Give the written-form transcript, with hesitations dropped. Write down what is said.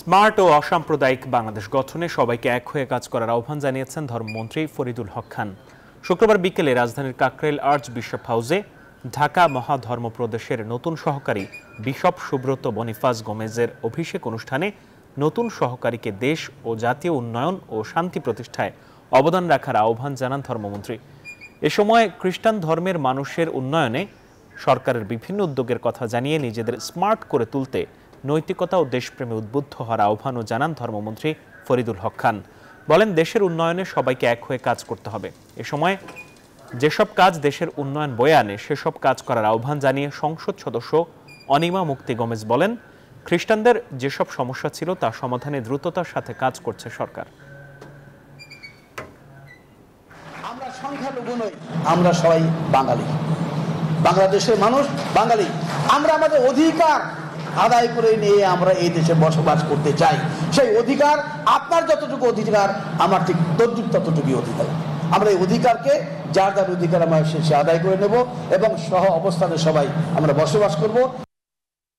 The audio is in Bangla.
স্মার্ট ও অসাম্প্রদায়িক বাংলাদেশ গঠনে সবাইকে এক হয়ে কাজ করার আহ্বান জানিয়েছেন ধর্মমন্ত্রী ফরিদুল হক খান। শুক্রবার বিকেলে রাজধানীর কাকরাইল আর্চ বিশপ হাউসে ঢাকা মহাধর্মপ্রদেশের নতুন সহকারী বিশপ সুব্রত বনিফাস গোমেজের অভিষেক অনুষ্ঠানে নতুন সহকারীকে দেশ ও জাতীয় উন্নয়ন ও শান্তি প্রতিষ্ঠায় অবদান রাখার আহ্বান জানান ধর্মমন্ত্রী। এ সময় খ্রিস্টান ধর্মের মানুষের উন্নয়নে সরকারের বিভিন্ন উদ্যোগের কথা জানিয়ে নিজেদের স্মার্ট করে তুলতে নৈতিকতা ও দেশপ্রেমে উদ্বুদ্ধ হওয়ার আহ্বানও জানান ধর্মমন্ত্রী ফরিদুল হক খান। বলেন, দেশের উন্নয়নে সবাইকে এক হয়ে কাজ করতে হবে। এ সময় যেসব কাজ দেশের উন্নয়ন বয়ে আনে সেসব কাজ করার আহ্বান জানিয়ে সংসদ সদস্য অনিমা মুক্তি গোমেজ বলেন, খ্রিস্টানদের যেসব সমস্যা ছিল তা সমাধানে দ্রুততার সাথে কাজ করছে সরকার। আমরা সংখ্যালঘু নই, আমরা সবাই বাঙালি, বাংলাদেশের মানুষ বাঙালি। আমরা আমাদের অধিকার আদায় করে নিয়ে আমরা এই দেশে বসবাস করতে চাই। সেই অধিকার আপনার যতটুকু অধিকার আমার ঠিক ততটুকু অধিকার। আমরা এই অধিকারকে যার যার অধিকার আমরা শেষে আদায় করে নেব এবং সহ অবস্থানে সবাই আমরা বসবাস করব।